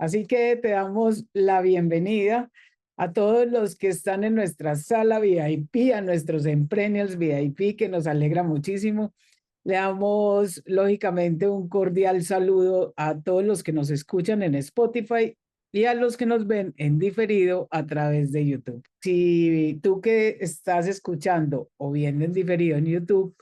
Así que te damos la bienvenida a todos los que están en nuestra sala VIP, a nuestros Emprenials VIP, que nos alegra muchísimo. Le damos, lógicamente, un cordial saludo a todos los que nos escuchan en Spotify y a los que nos ven en diferido a través de YouTube. Si tú que estás escuchando o viendo en diferido en YouTube,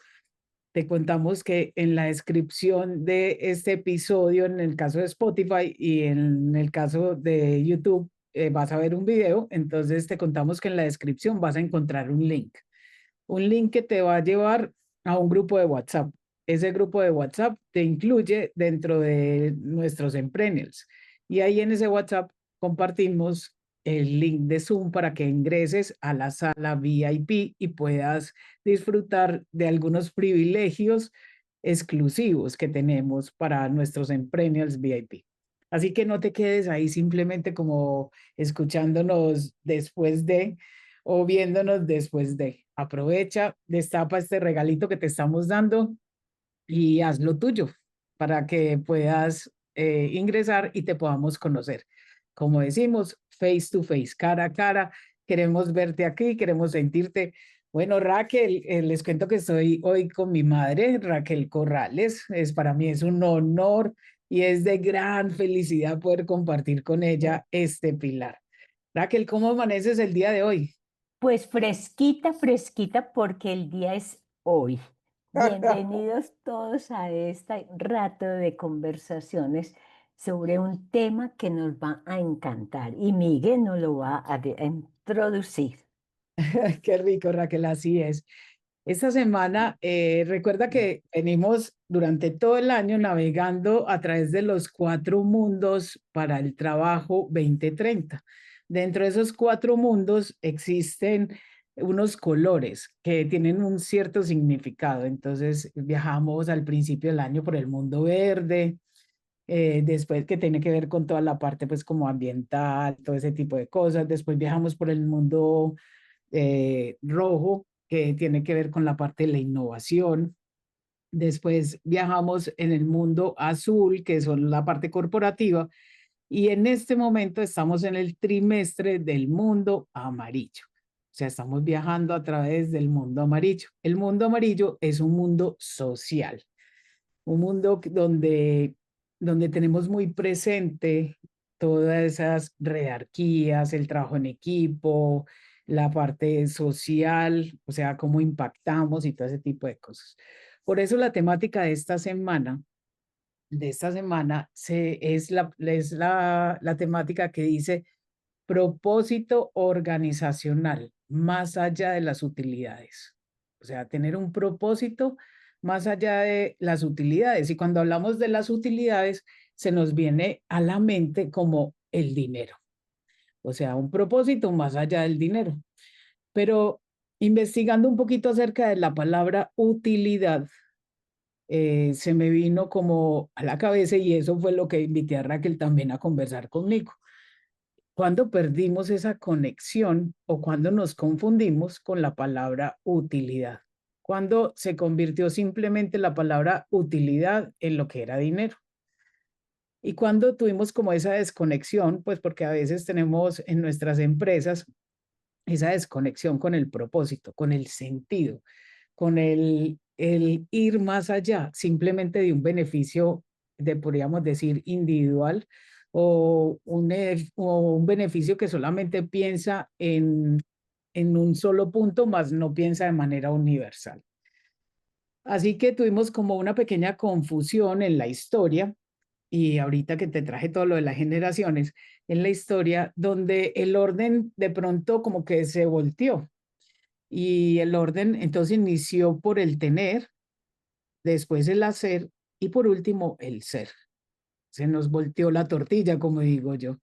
te contamos que en la descripción de este episodio, en el caso de Spotify y en el caso de YouTube, vas a ver un video. Entonces te contamos que en la descripción vas a encontrar un link que te va a llevar a un grupo de WhatsApp. Ese grupo de WhatsApp te incluye dentro de nuestros Emprenials. Y ahí en ese WhatsApp compartimos el link de Zoom para que ingreses a la sala VIP y puedas disfrutar de algunos privilegios exclusivos que tenemos para nuestros Emprenials VIP. Así que no te quedes ahí simplemente como escuchándonos después de o viéndonos después de. Aprovecha, destapa este regalito que te estamos dando y haz lo tuyo para que puedas ingresar y te podamos conocer. Como decimos, face to face, cara a cara. Queremos verte aquí, queremos sentirte. Bueno, Raquel, les cuento que estoy hoy con mi madre, Raquel Corrales. Para mí es un honor y es de gran felicidad poder compartir con ella este pilar. Raquel, ¿cómo amaneces el día de hoy? Pues fresquita, fresquita, porque el día es hoy. Bienvenidos todos a este rato de conversaciones sobre un tema que nos va a encantar y Miguel nos lo va a introducir. Qué rico, Raquel, así es. Esta semana, recuerda que venimos durante todo el año navegando a través de los cuatro mundos para el trabajo 2030. Dentro de esos cuatro mundos existen unos colores que tienen un cierto significado. Entonces, viajamos al principio del año por el mundo verde, después que tiene que ver con toda la parte pues como ambiental, todo ese tipo de cosas. Después viajamos por el mundo rojo, que tiene que ver con la parte de la innovación. Después viajamos en el mundo azul, que son la parte corporativa. Y en este momento estamos en el trimestre del mundo amarillo. O sea, estamos viajando a través del mundo amarillo. El mundo amarillo es un mundo social, un mundo donde tenemos muy presente todas esas jerarquías, el trabajo en equipo, la parte social, o sea, cómo impactamos y todo ese tipo de cosas. Por eso la temática es la temática que dice propósito organizacional, más allá de las utilidades. O sea, tener un propósito más allá de las utilidades. Y cuando hablamos de las utilidades, se nos viene a la mente como el dinero. O sea, un propósito más allá del dinero. Pero investigando un poquito acerca de la palabra utilidad, se me vino como a la cabeza y eso fue lo que invité a Raquel también a conversar conmigo. ¿Cuándo perdimos esa conexión o cuándo nos confundimos con la palabra utilidad? ¿Cuándo se convirtió simplemente la palabra utilidad en lo que era dinero? Y cuando tuvimos como esa desconexión, pues porque a veces tenemos en nuestras empresas esa desconexión con el propósito, con el sentido, con el ir más allá, simplemente de un beneficio, podríamos decir, individual o un beneficio que solamente piensa en un solo punto, más no piensa de manera universal. Así que tuvimos como una pequeña confusión en la historia y ahorita que te traje todo lo de las generaciones, en la historia donde el orden de pronto como que se volteó y el orden entonces inició por el tener, después el hacer y por último el ser. Se nos volteó la tortilla, como digo yo.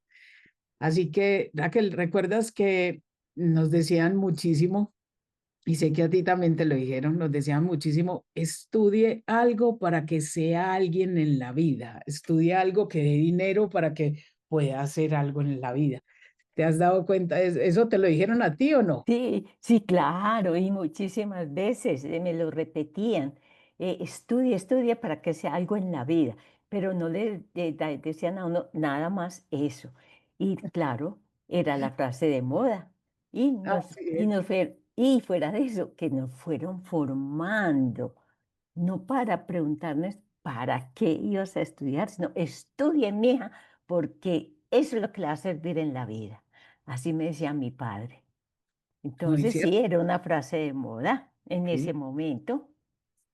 Así que, Raquel, ¿recuerdas que nos decían muchísimo, y sé que a ti también te lo dijeron, nos decían muchísimo, estudie algo para que sea alguien en la vida, estudie algo que dé dinero para que pueda hacer algo en la vida? ¿Te has dado cuenta? ¿Eso te lo dijeron a ti o no? Sí, sí, claro, y muchísimas veces me lo repetían. Estudia, estudia para que sea algo en la vida. pero no decían a uno nada más eso. Y claro, era la frase de moda. Así es. Y fuera de eso, que nos fueron formando, no para preguntarnos para qué ibas a estudiar, sino estudia, mija, porque eso es lo que le va a servir en la vida. Así me decía mi padre. Muy Entonces cierto. sí, era una frase de moda en Sí. ese momento.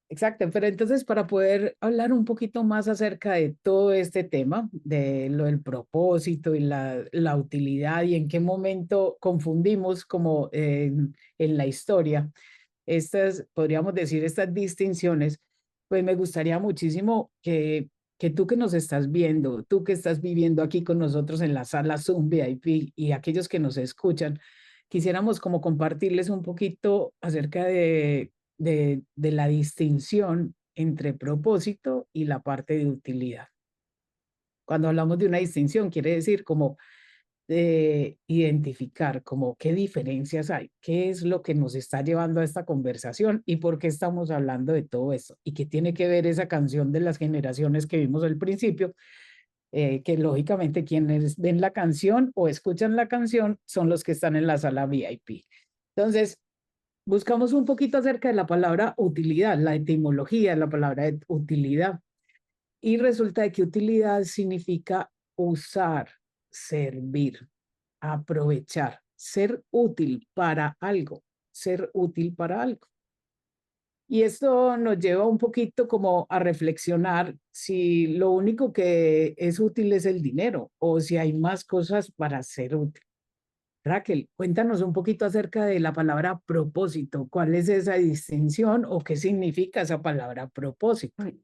Exacto, pero entonces para poder hablar un poquito más acerca de todo este tema, de lo del propósito y la utilidad y en qué momento confundimos como en la historia, estas, podríamos decir, estas distinciones, pues me gustaría muchísimo que tú que nos estás viendo, tú que estás viviendo aquí con nosotros en la sala Zoom VIP y aquellos que nos escuchan, quisiéramos como compartirles un poquito acerca de la distinción entre propósito y la parte de utilidad. Cuando hablamos de una distinción, quiere decir como de identificar como qué diferencias hay, qué es lo que nos está llevando a esta conversación y por qué estamos hablando de todo esto y qué tiene que ver esa canción de las generaciones que vimos al principio, que lógicamente quienes ven la canción o escuchan la canción son los que están en la sala VIP. Entonces, buscamos un poquito acerca de la palabra utilidad, la etimología de la palabra utilidad. Y resulta de que utilidad significa usar, servir, aprovechar, ser útil para algo, ser útil para algo. Y esto nos lleva un poquito como a reflexionar si lo único que es útil es el dinero o si hay más cosas para ser útil. Raquel, cuéntanos un poquito acerca de la palabra propósito. ¿Cuál es esa distinción o qué significa esa palabra propósito? Uy,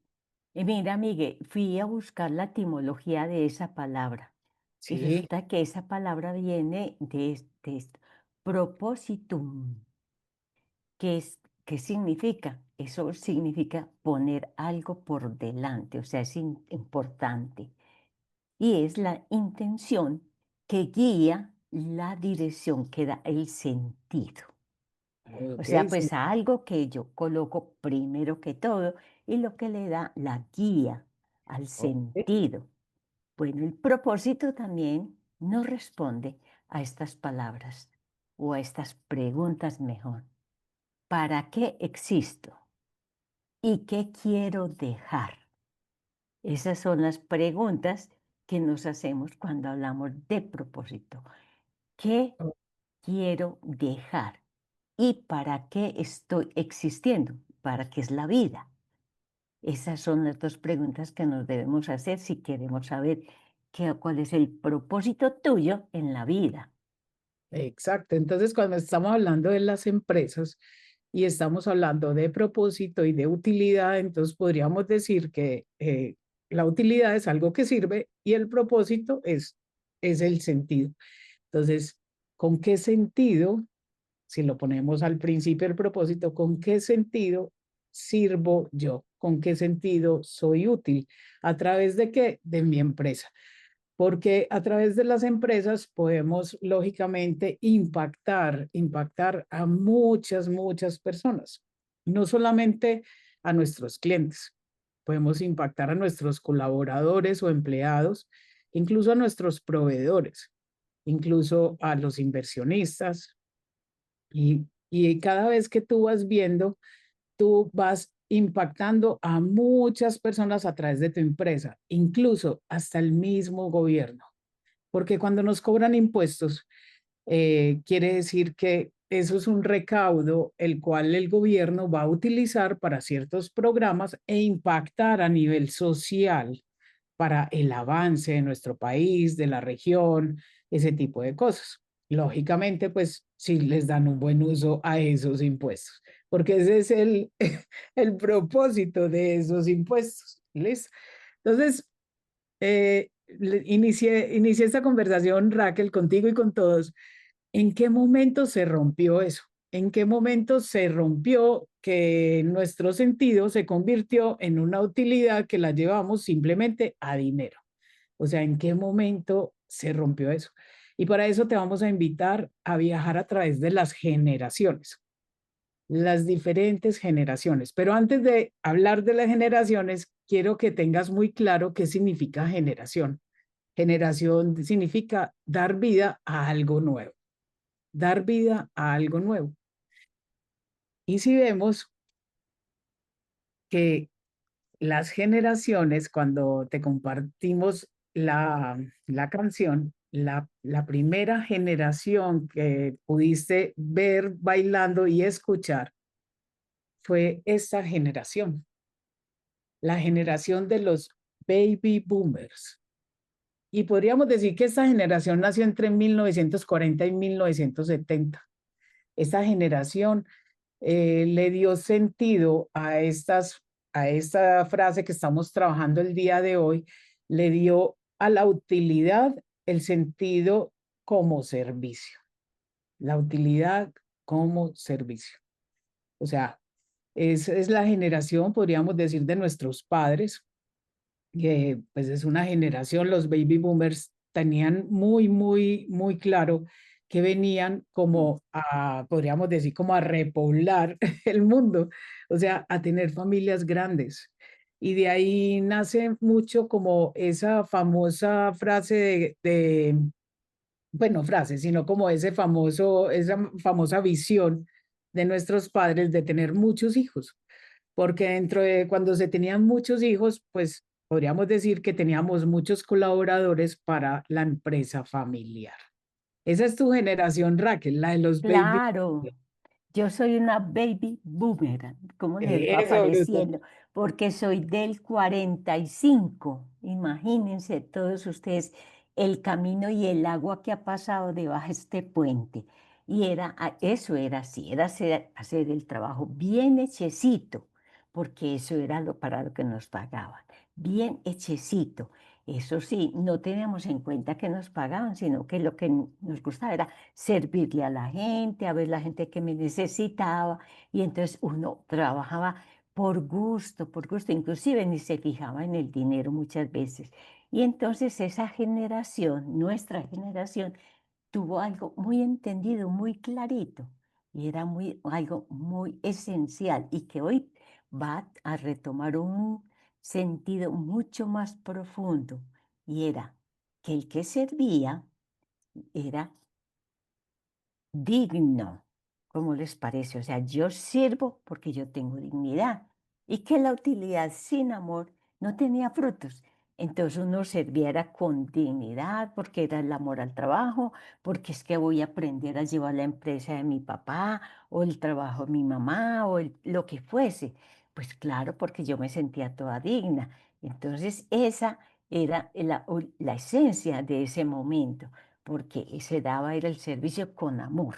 y mira, Miguel, fui a buscar la etimología de esa palabra y Sí, resulta que esa palabra viene de esto, propositum, ¿qué significa? Eso significa poner algo por delante, o sea, es importante. Y es la intención que guía la dirección, que da el sentido. O ok, sea, sí, pues a algo que yo coloco primero que todo y lo que le da la guía al ok. sentido. Bueno, el propósito también no responde a estas palabras o a estas preguntas mejor. ¿Para qué existo? ¿Y qué quiero dejar? Esas son las preguntas que nos hacemos cuando hablamos de propósito. ¿Qué quiero dejar? ¿Y para qué estoy existiendo? ¿Para qué es la vida? Esas son las dos preguntas que nos debemos hacer si queremos saber cuál es el propósito tuyo en la vida. Exacto. Entonces, cuando estamos hablando de las empresas y estamos hablando de propósito y de utilidad, entonces podríamos decir que la utilidad es algo que sirve y el propósito es el sentido. Entonces, ¿con qué sentido, si lo ponemos al principio el propósito, con qué sentido sirvo yo? ¿Con qué sentido soy útil? ¿A través de qué? De mi empresa, porque a través de las empresas podemos lógicamente impactar a muchas personas, no solamente a nuestros clientes, podemos impactar a nuestros colaboradores o empleados, incluso a nuestros proveedores, incluso a los inversionistas y cada vez que tú vas viendo, tú vas impactando a muchas personas a través de tu empresa, incluso hasta el mismo gobierno. Porque cuando nos cobran impuestos, quiere decir que eso es un recaudo el cual el gobierno va a utilizar para ciertos programas e impactar a nivel social para el avance de nuestro país, de la región, ese tipo de cosas. Lógicamente, pues sí les dan un buen uso a esos impuestos, porque ese es el propósito de esos impuestos. ¿Listo? Entonces, inicié esta conversación, Raquel, contigo y con todos. ¿En qué momento se rompió eso? ¿En qué momento se rompió que nuestro sentido se convirtió en una utilidad que la llevamos simplemente a dinero? O sea, ¿en qué momento se rompió eso? Y para eso te vamos a invitar a viajar a través de las generaciones, las diferentes generaciones. Pero antes de hablar de las generaciones, quiero que tengas muy claro qué significa generación. Generación significa dar vida a algo nuevo, dar vida a algo nuevo. Y si vemos que las generaciones, cuando te compartimos la canción, la primera generación que pudiste ver bailando y escuchar fue esta generación, la generación de los baby boomers. Y podríamos decir que esta generación nació entre 1940 y 1970. Esta generación le dio sentido a esta frase que estamos trabajando el día de hoy, le dio a la utilidad el sentido como servicio, la utilidad como servicio. O sea, es la generación, podríamos decir, de nuestros padres, que pues es una generación, los baby boomers tenían muy claro que venían como a, podríamos decir, como a repoblar el mundo, o sea, a tener familias grandes. Y de ahí nace mucho como esa famosa frase bueno, frase, sino como esa famosa visión de nuestros padres de tener muchos hijos, porque dentro de cuando se tenían muchos hijos, pues podríamos decir que teníamos muchos colaboradores para la empresa familiar. Esa es tu generación, Raquel, la de los baby. Claro, yo soy una baby boomer, ¿cómo les va Eso, bruto. apareciendo? Porque soy del 45. Imagínense todos ustedes el camino y el agua que ha pasado debajo de este puente. Y eso era así, era hacer el trabajo bien hechecito, porque eso era para lo que nos pagaban, bien hechecito. Eso sí, no teníamos en cuenta que nos pagaban, sino que lo que nos gustaba era servirle a la gente, a ver la gente que me necesitaba. Y entonces uno trabajaba por gusto, inclusive ni se fijaba en el dinero muchas veces. Y entonces esa generación, nuestra generación, tuvo algo muy entendido, muy clarito, y era algo muy esencial y que hoy va a retomar un sentido mucho más profundo, y era que el que servía era digno. ¿Cómo les parece? O sea, yo sirvo porque yo tengo dignidad y que la utilidad sin amor no tenía frutos. Entonces uno serviera con dignidad porque era el amor al trabajo, porque es que voy a aprender a llevar la empresa de mi papá o el trabajo de mi mamá o lo que fuese. Pues claro, porque yo me sentía toda digna. Entonces esa era la esencia de ese momento, porque se daba era el servicio con amor.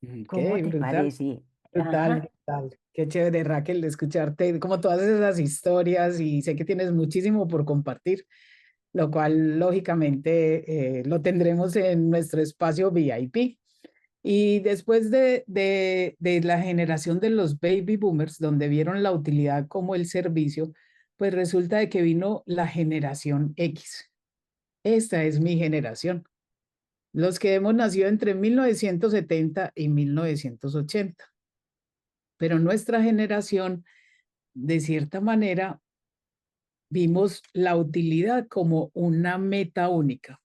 Ok, ¿Cómo te brutal, parece? brutal, Ajá. brutal. Qué chévere, Raquel, de escucharte como todas esas historias y sé que tienes muchísimo por compartir, lo cual lógicamente lo tendremos en nuestro espacio VIP. Y después de la generación de los baby boomers, donde vieron la utilidad como el servicio, pues resulta de que vino la generación X. Esta es mi generación. Los que hemos nacido entre 1970 y 1980. Pero nuestra generación, de cierta manera, vimos la utilidad como una meta única,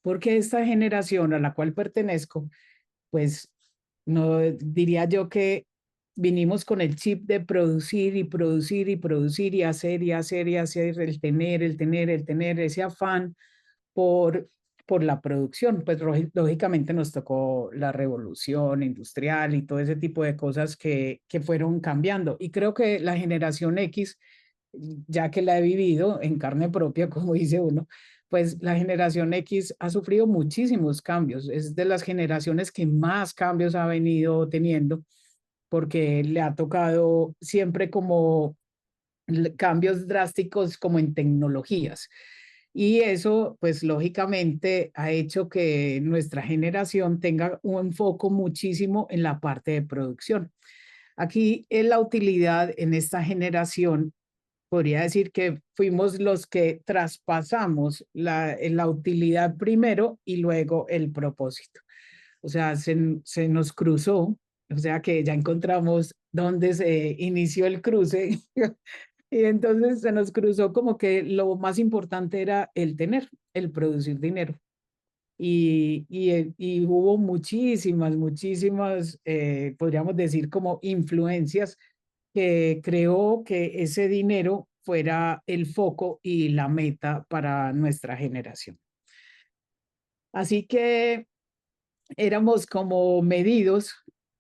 porque esta generación a la cual pertenezco, pues no diría yo que vinimos con el chip de producir y producir y producir y hacer y hacer y hacer, el tener, ese afán por, por la producción. Pues lógicamente nos tocó la revolución industrial y todo ese tipo de cosas que fueron cambiando. Y creo que la generación X, ya que la he vivido en carne propia, como dice uno, pues la generación X ha sufrido muchísimos cambios. Es de las generaciones que más cambios ha venido teniendo porque le ha tocado siempre como cambios drásticos como en tecnologías. Y eso, pues lógicamente, ha hecho que nuestra generación tenga un foco muchísimo en la parte de producción. Aquí en la utilidad en esta generación, podría decir que fuimos los que traspasamos la utilidad primero y luego el propósito. O sea, se nos cruzó, o sea que ya encontramos dónde se inició el cruce Y entonces se nos cruzó como que lo más importante era el tener, el producir dinero. Y hubo muchísimas, podríamos decir como influencias que creó que ese dinero fuera el foco y la meta para nuestra generación. Así que éramos como medidos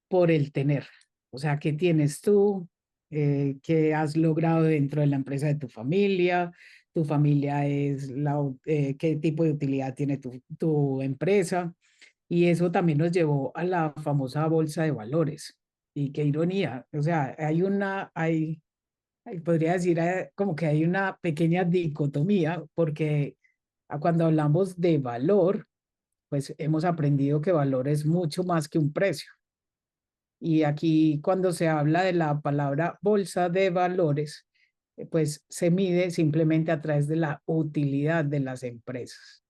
por el tener. O sea, ¿qué tienes tú? ¿Qué has logrado dentro de la empresa de tu familia? ¿Tu familia es qué tipo de utilidad tiene tu empresa? Y eso también nos llevó a la famosa bolsa de valores. Y qué ironía. O sea, podría decir como que hay una pequeña dicotomía porque cuando hablamos de valor, pues hemos aprendido que valor es mucho más que un precio. Y aquí cuando se habla de la palabra bolsa de valores, pues se mide simplemente a través de la utilidad de las empresas.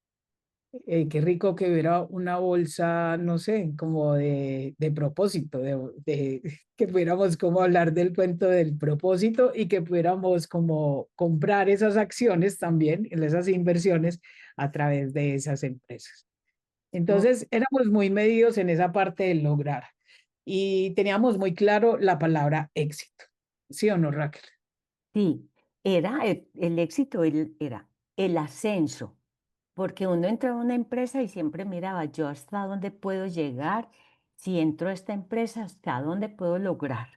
Qué rico que hubiera una bolsa, no sé, como de propósito, que pudiéramos como hablar del cuento del propósito y que pudiéramos como comprar esas acciones también, esas inversiones a través de esas empresas. Mm, Entonces, éramos muy medidos en esa parte de lograr y teníamos muy claro la palabra éxito. ¿Sí o no, Raquel? sí, era el éxito, era el ascenso. Porque uno entra a una empresa y siempre miraba yo hasta dónde puedo llegar, si entro a esta empresa, hasta dónde puedo lograr,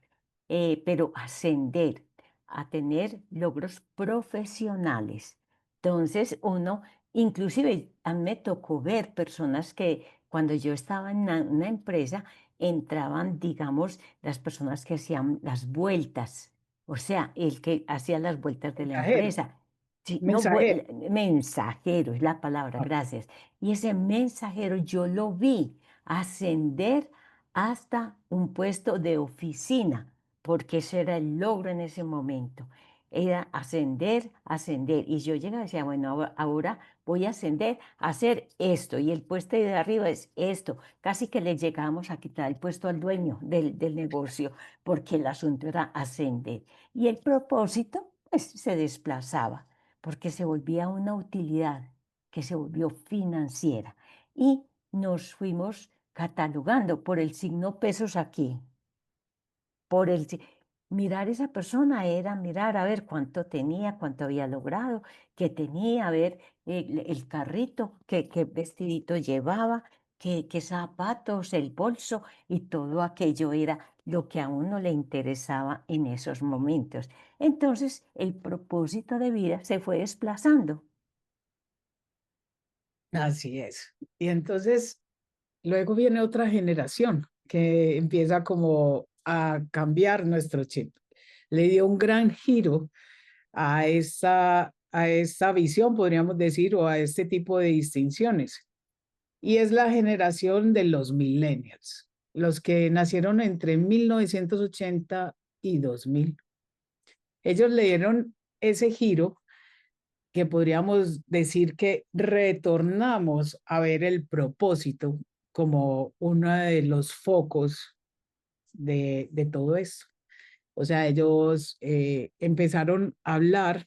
pero ascender, a tener logros profesionales. Entonces uno, inclusive a mí me tocó ver personas que cuando yo estaba en una empresa, entraban, digamos, las personas que hacían las vueltas, o sea, el que hacía las vueltas de la Mensajero, empresa. Sí, no, mensajero. mensajero es la palabra, Ah, gracias. Y ese mensajero yo lo vi ascender hasta un puesto de oficina, porque ese era el logro en ese momento. Era ascender, ascender. Y yo llegaba y decía, bueno, ahora voy a ascender a hacer esto. Y el puesto de arriba es esto. Casi que le llegamos a quitar el puesto al dueño del negocio, porque el asunto era ascender. Y el propósito, pues, se desplazaba porque se volvía una utilidad que se volvió financiera. Y nos fuimos catalogando por el signo pesos aquí, por el... Mirar esa persona era mirar a ver cuánto tenía, cuánto había logrado, qué tenía, a ver el carrito, qué vestidito llevaba, qué zapatos, el bolso y todo aquello era lo que a uno le interesaba en esos momentos. Entonces, el propósito de vida se fue desplazando. así es. Y entonces, luego viene otra generación que empieza como a cambiar nuestro chip. Le dio un gran giro a esa visión, podríamos decir, o a este tipo de distinciones. Y es la generación de los millennials, los que nacieron entre 1980 y 2000. Ellos le dieron ese giro que podríamos decir que retornamos a ver el propósito como uno de los focos de todo esto. O sea, ellos empezaron a hablar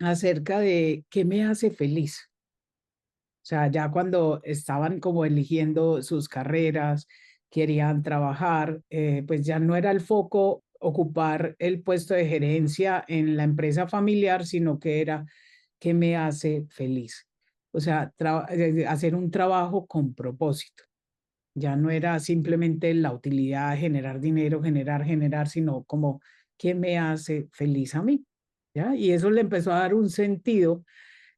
acerca de qué me hace feliz. O sea, ya cuando estaban como eligiendo sus carreras, querían trabajar, pues ya no era el foco ocupar el puesto de gerencia en la empresa familiar, sino que era qué me hace feliz. O sea, hacer un trabajo con propósito. Ya no era simplemente la utilidad, generar dinero, generar, sino como qué me hace feliz a mí. ¿Ya? Y eso le empezó a dar un sentido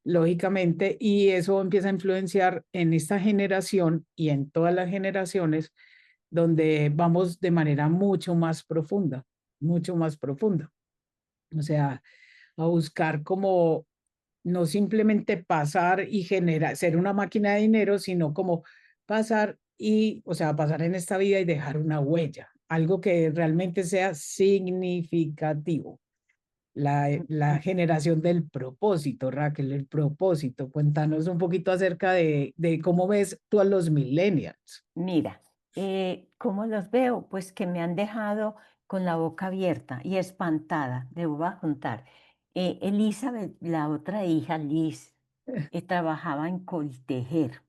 lógicamente, y eso empieza a influenciar en esta generación y en todas las generaciones, donde vamos de manera mucho más profunda. O sea, a buscar como no simplemente pasar y generar, ser una máquina de dinero, sino como pasar o sea, pasar en esta vida y dejar una huella, algo que realmente sea significativo. La generación del propósito, Raquel, el propósito. Cuéntanos un poquito acerca de cómo ves tú a los millennials. Mira, ¿cómo los veo? Pues que me han dejado con la boca abierta y espantada. Le voy a contar. Elizabeth, la otra hija, Liz, trabajaba en Coltejer.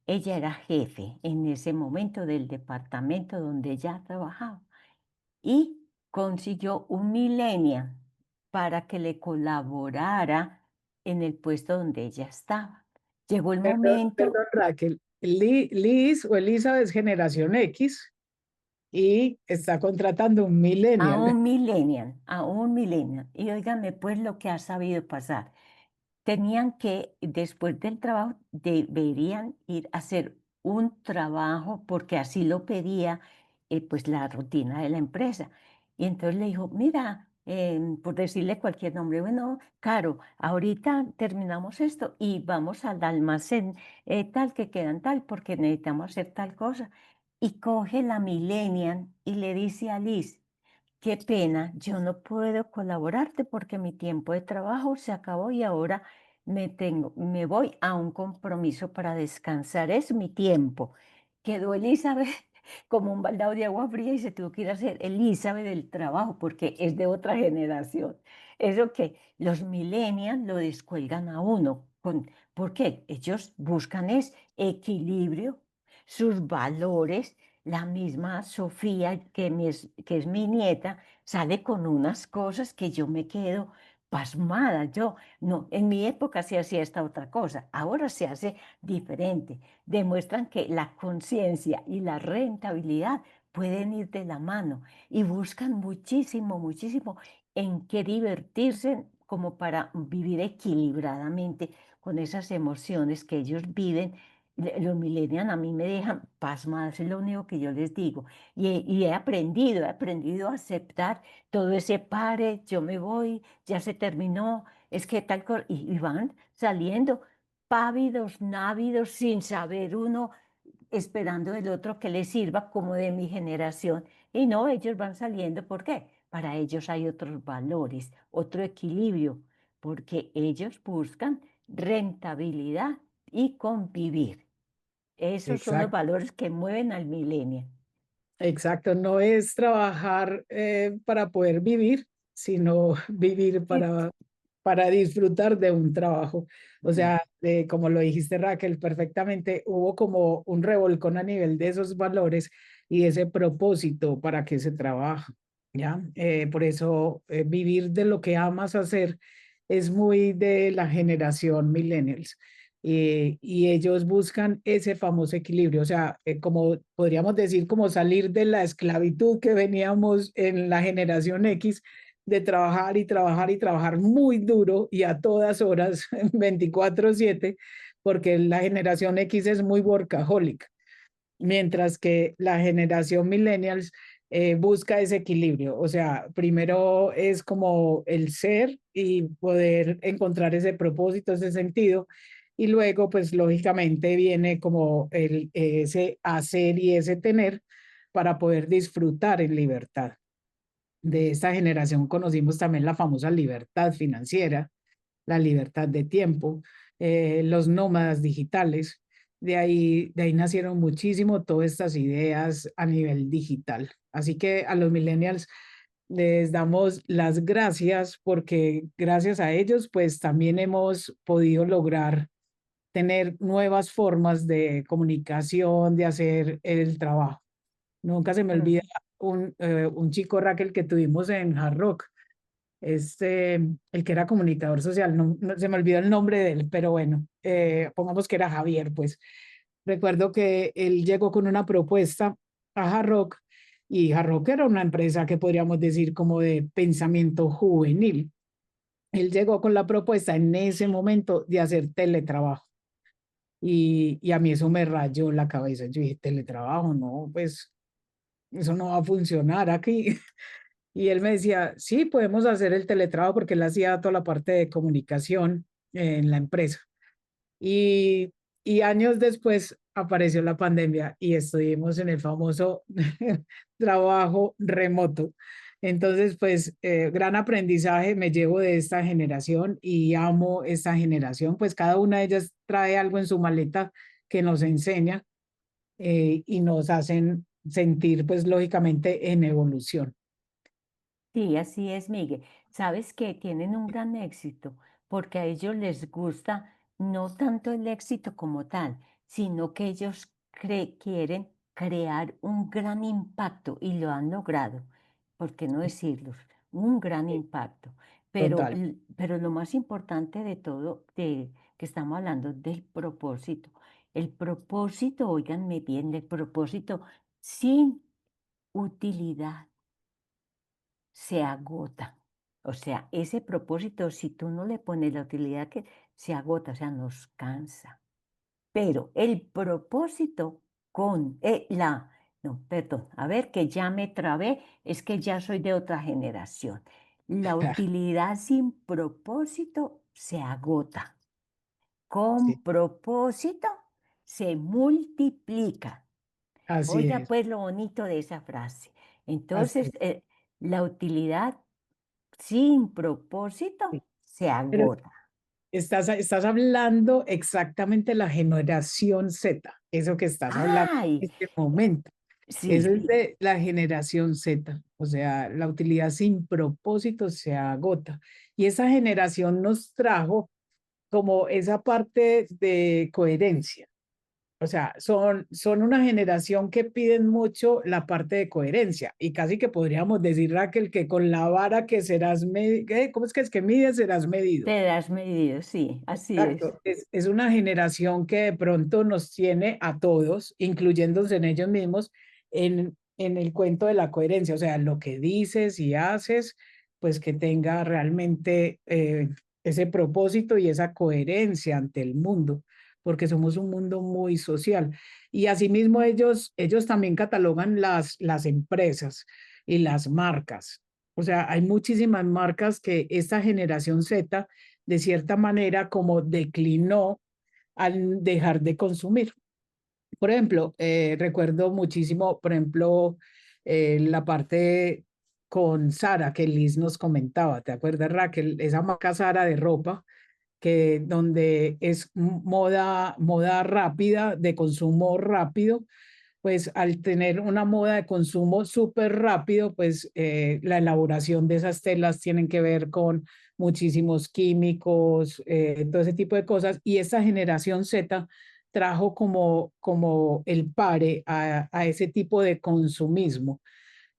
Ella era jefe en ese momento del departamento donde ella trabajaba y consiguió un millennial para que le colaborara en el puesto donde ella estaba. Llegó el Perdón, momento perdón, Raquel. Liz o Elizabeth es generación X y está contratando un millennial. a un millennial. Y óigame, pues lo que ha sabido pasar. Tenían que, después del trabajo, deberían ir a hacer un trabajo porque así lo pedía pues la rutina de la empresa. Y entonces le dijo, mira, por decirle cualquier nombre, bueno, Caro, ahorita terminamos esto y vamos al almacén tal que quedan tal porque necesitamos hacer tal cosa. Y coge la millennial y le dice a Liz, qué pena, yo no puedo colaborarte porque mi tiempo de trabajo se acabó y ahora me voy a un compromiso para descansar. Es mi tiempo. Quedó Elizabeth como un baldado de agua fría y se tuvo que ir a hacer Elizabeth del trabajo porque es de otra generación. Eso que los millennials lo descuelgan a uno. ¿Por qué? Ellos buscan es equilibrio, sus valores. La misma Sofía, que es mi nieta, sale con unas cosas que yo me quedo pasmada. Yo, no, en mi época se hacía esta otra cosa, ahora se hace diferente. Demuestran que la conciencia y la rentabilidad pueden ir de la mano y buscan muchísimo, muchísimo en qué divertirse como para vivir equilibradamente con esas emociones que ellos viven. Los millennials a mí me dejan pasmadas, es lo único que yo les digo. Y he aprendido a aceptar todo ese pare, yo me voy, ya se terminó, es que tal cosa, y van saliendo pávidos, návidos, sin saber uno, esperando del otro que les sirva como de mi generación. Y no, ellos van saliendo, ¿por qué? Para ellos hay otros valores, otro equilibrio, porque ellos buscan rentabilidad y convivir. Esos son los Exacto. valores que mueven al milenio. Exacto, no es trabajar para poder vivir, sino vivir Y- para disfrutar de un trabajo. O Ujú. sea, como lo dijiste Raquel, perfectamente, hubo como un revolcón a nivel de esos valores y ese propósito para que se trabaja, ¿ya? Por eso vivir de lo que amas hacer es muy de la generación millennials y ellos buscan ese famoso equilibrio, o sea, como podríamos decir, como salir de la esclavitud que veníamos en la generación X, de trabajar y trabajar y trabajar muy duro y a todas horas, 24/7, porque la generación X es muy workaholic, mientras que la generación millennials busca ese equilibrio. O sea, primero es como el ser y poder encontrar ese propósito, ese sentido. Y luego, pues lógicamente viene como ese hacer y ese tener para poder disfrutar en libertad. De esta generación conocimos también la famosa libertad financiera, la libertad de tiempo, los nómadas digitales. De ahí nacieron muchísimo todas estas ideas a nivel digital. Así que a los millennials les damos las gracias porque gracias a ellos pues también hemos podido lograr tener nuevas formas de comunicación, de hacer el trabajo. Nunca se me olvida Ujú. un chico Raquel que tuvimos en Hard Rock, este, el que era comunicador social, se me olvidó el nombre de él, pero bueno, pongamos que era Javier, pues recuerdo que él llegó con una propuesta a Hard Rock y Hard Rock era una empresa que podríamos decir como de pensamiento juvenil. Él llegó con la propuesta en ese momento de hacer teletrabajo y a mí eso me rayó la cabeza. Yo dije, teletrabajo, no, pues eso no va a funcionar aquí. Y él me decía, sí, podemos hacer el teletrabajo porque él hacía toda la parte de comunicación en la empresa. Y, y años después apareció la pandemia y estuvimos en el famoso trabajo remoto. Entonces, pues, gran aprendizaje me llevo de esta generación y amo esta generación, pues cada una de ellas trae algo en su maleta que nos enseña y nos hacen sentir, pues, lógicamente en evolución. Sí, así es, Miguel. Sabes que tienen un gran éxito porque a ellos les gusta no tanto el éxito como tal, sino que ellos quieren crear un gran impacto y lo han logrado. ¿Por qué no decirlo? Un gran Sí, impacto. Pero, total. pero lo más importante de todo, de que estamos hablando del propósito. El propósito, óiganme bien, el propósito sin utilidad se agota. O sea, ese propósito, si tú no le pones la utilidad que se agota, o sea, nos cansa. Pero el propósito con no, perdón, a ver que ya me trabé, es que ya soy de otra generación. La utilidad sin propósito se agota. Sí, Con propósito se multiplica. así Oiga, es, pues lo bonito de esa frase. así Entonces, es. la utilidad sin Sí. propósito se Pero agota. estás hablando exactamente de la generación Z, eso que estás hablando Ay, en este momento. Eso sí, es de la generación Z, o sea, la utilidad sin propósito se agota. Y esa generación nos trajo como esa parte de coherencia. O sea, son una generación que piden mucho la parte de coherencia y casi que podríamos decir, Raquel, que con la vara que serás medido, ¿cómo es que mides serás medido? te das medido, sí, así es. Exacto, es una generación que de pronto nos tiene a todos, incluyéndose en ellos mismos, en el cuento de la coherencia, o sea, lo que dices y haces, pues que tenga realmente ese propósito y esa coherencia ante el mundo, porque somos un mundo muy social. Y asimismo ellos también catalogan las empresas y las marcas. O sea, hay muchísimas marcas que esta generación Z de cierta manera como declinó al dejar de consumir. Por ejemplo, recuerdo muchísimo, por ejemplo, la parte con Sara que Liz nos comentaba, ¿te acuerdas, Raquel? Esa marca Sara de ropa que donde es moda rápida, de consumo rápido, pues al tener una moda de consumo súper rápido, pues la elaboración de esas telas tienen que ver con muchísimos químicos, todo ese tipo de cosas. Y esta generación Z trajo como el pare a ese tipo de consumismo,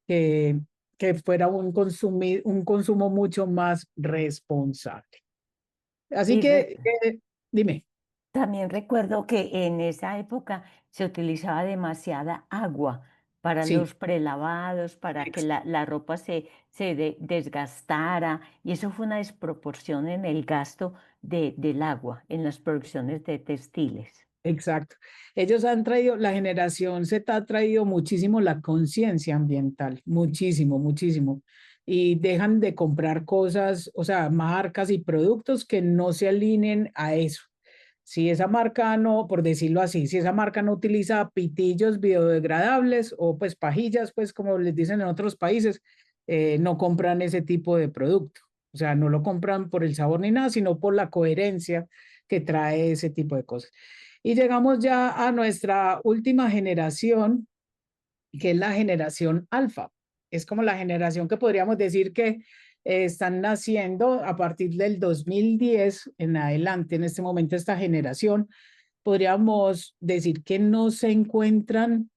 que, que fuera un consumo mucho más responsable. Así Y que, dime, también recuerdo que en esa época se utilizaba demasiada agua para sí, los prelavados, para que la ropa se desgastara, y eso fue una desproporción en el gasto del agua en las producciones de textiles. exacto. Ellos han traído, la generación Z ha traído muchísimo la conciencia ambiental, muchísimo, muchísimo. Y dejan de comprar cosas, o sea, marcas y productos que no se alineen a eso. Si esa marca no, por decirlo así, si esa marca no utiliza pitillos biodegradables o pues pajillas, pues como les dicen en otros países, no compran ese tipo de producto. O sea, no lo compran por el sabor ni nada, sino por la coherencia que trae ese tipo de cosas. Y llegamos ya a nuestra última generación, que es la generación alfa. Es como la generación que podríamos decir que están naciendo a partir del 2010 en adelante. En este momento, esta generación, podríamos decir que no se encuentran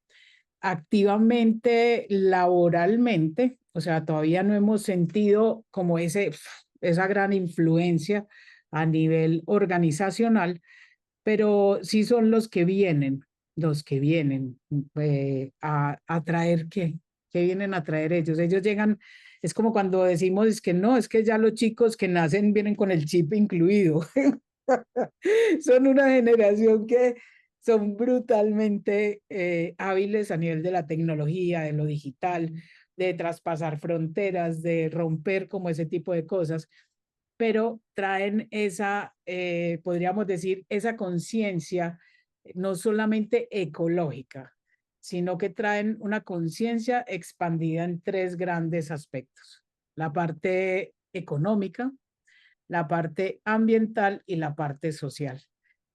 activamente laboralmente, o sea, todavía no hemos sentido como esa gran influencia a nivel organizacional, pero sí son los que vienen a traer ¿qué vienen a traer ellos? Ellos llegan, es como cuando decimos es que no, es que ya los chicos que nacen vienen con el chip incluido. Son una generación que son brutalmente hábiles a nivel de la tecnología, de lo digital, de traspasar fronteras, de romper como ese tipo de cosas, pero traen esa, podríamos decir, esa conciencia no solamente ecológica, sino que traen una conciencia expandida en tres grandes aspectos: la parte económica, la parte ambiental y la parte social.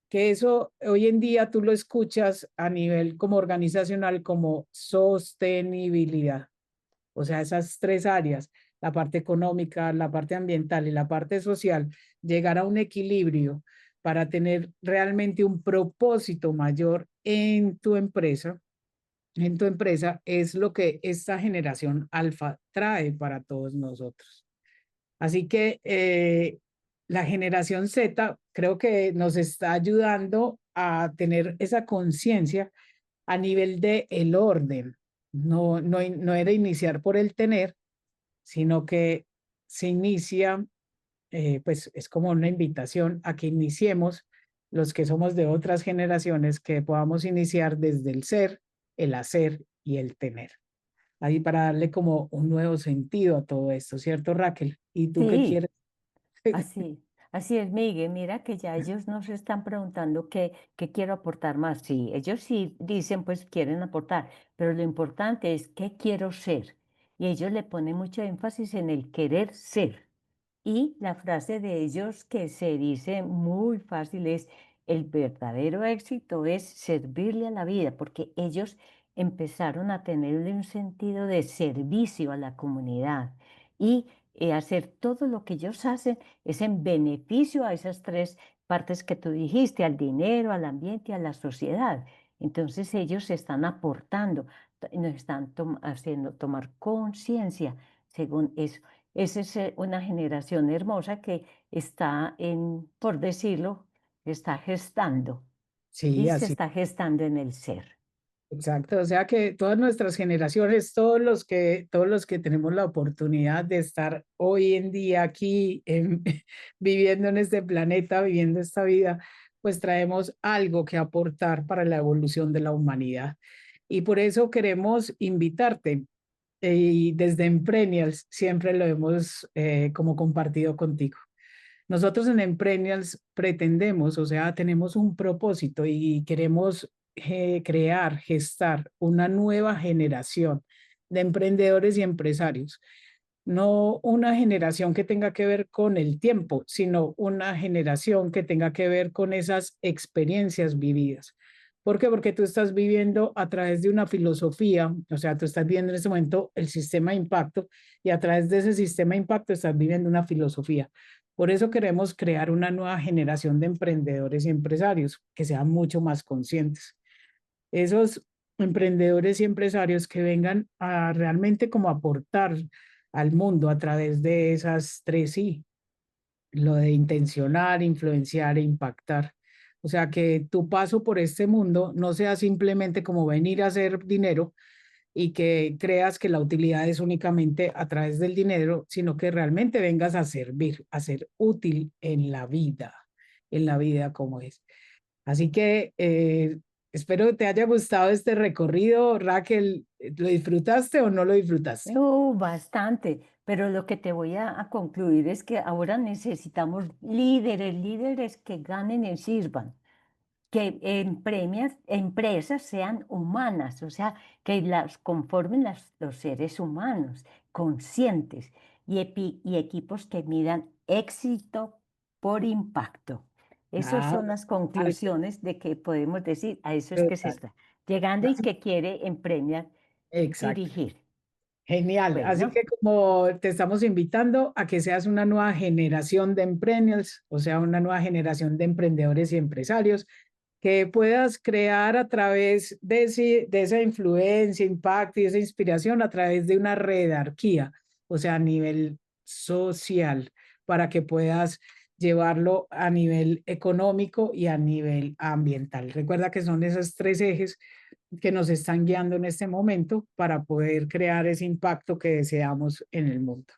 Que eso hoy en día tú lo escuchas a nivel como organizacional como sostenibilidad, o sea, esas tres áreas. la parte económica, la parte ambiental y la parte social, llegar a un equilibrio para tener realmente un propósito mayor en tu empresa, es lo que esta generación alfa trae para todos nosotros. Así que la generación Z creo que nos está ayudando a tener esa conciencia a nivel de el orden. No era iniciar por el tener, sino que se inicia, pues es como una invitación a que iniciemos los que somos de otras generaciones, que podamos iniciar desde el ser, el hacer y el tener. Ahí para darle como un nuevo sentido a todo esto, ¿cierto, Raquel? ¿Y tú qué Sí, quieres? así es, Miguel. Mira que ya ellos nos están preguntando qué quiero aportar más. Sí, ellos sí dicen, pues quieren aportar, pero lo importante es qué quiero ser. Y ellos le ponen mucho énfasis en el querer ser. Y la frase de ellos que se dice muy fácil es, el verdadero éxito es servirle a la vida, porque ellos empezaron a tenerle un sentido de servicio a la comunidad y hacer todo lo que ellos hacen es en beneficio a esas tres partes que tú dijiste, al dinero, al ambiente y a la sociedad. Entonces ellos están aportando, nos están haciendo tomar conciencia según eso. Esa es una generación hermosa que está por decirlo, está gestando Sí, y se así. está gestando en el ser. Exacto, o sea que todas nuestras generaciones, todos los que tenemos la oportunidad de estar hoy en día aquí viviendo en este planeta, viviendo esta vida, pues traemos algo que aportar para la evolución de la humanidad. Y por eso queremos invitarte, y desde Emprenials siempre lo hemos como compartido contigo. Nosotros en Emprenials pretendemos, o sea, tenemos un propósito y queremos crear, gestar una nueva generación de emprendedores y empresarios. No una generación que tenga que ver con el tiempo, sino una generación que tenga que ver con esas experiencias vividas. ¿Por qué? Porque tú estás viviendo a través de una filosofía, o sea, tú estás viendo en este momento el sistema de impacto y a través de ese sistema de impacto estás viviendo una filosofía. Por eso queremos crear una nueva generación de emprendedores y empresarios que sean mucho más conscientes. Esos emprendedores y empresarios que vengan a realmente como aportar al mundo a través de esas tres I, lo de intencionar, influenciar e impactar. O sea, que tu paso por este mundo no sea simplemente como venir a hacer dinero y que creas que la utilidad es únicamente a través del dinero, sino que realmente vengas a servir, a ser útil en la vida como es. Así que espero que te haya gustado este recorrido, Raquel. ¿Lo disfrutaste o no lo disfrutaste? Bastante, pero lo que te voy a concluir es que ahora necesitamos líderes, líderes que ganen y sirvan. Que empresas sean humanas, o sea, que las conformen los seres humanos, conscientes, y equipos que midan éxito por impacto. Esas Ah, son las conclusiones de que podemos decir, a eso es que se total. está llegando y que quiere Empremiar Exacto. dirigir. Genial. Así Bueno, que como te estamos invitando a que seas una nueva generación de emprendedores, o sea, una nueva generación de emprendedores y empresarios que puedas crear a través de esa influencia, impacto y esa inspiración a través de una redarquía, o sea, a nivel social, para que puedas llevarlo a nivel económico y a nivel ambiental. Recuerda que son esos tres ejes que nos están guiando en este momento para poder crear ese impacto que deseamos en el mundo.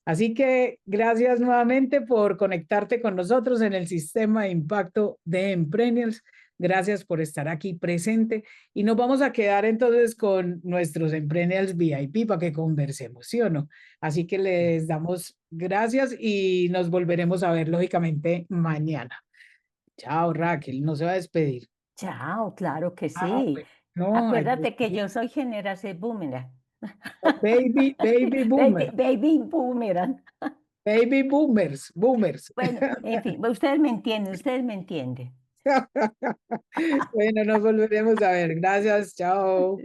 Así que gracias nuevamente por conectarte con nosotros en el sistema de impacto de Emprenials. Gracias por estar aquí presente y nos vamos a quedar entonces con nuestros Emprenials VIP para que conversemos, ¿sí o no? Así que les damos gracias y nos volveremos a ver lógicamente mañana. Chao, Raquel, no se va a despedir. chao, claro que Ah, sí. pues, no, hay que Acuérdate que yo soy generación boomerang. baby boomer, Baby boomerang. baby boomers, boomers. Bueno, en fin, ustedes me entienden, ustedes me entienden. Bueno, nos volveremos a ver. Gracias, chao.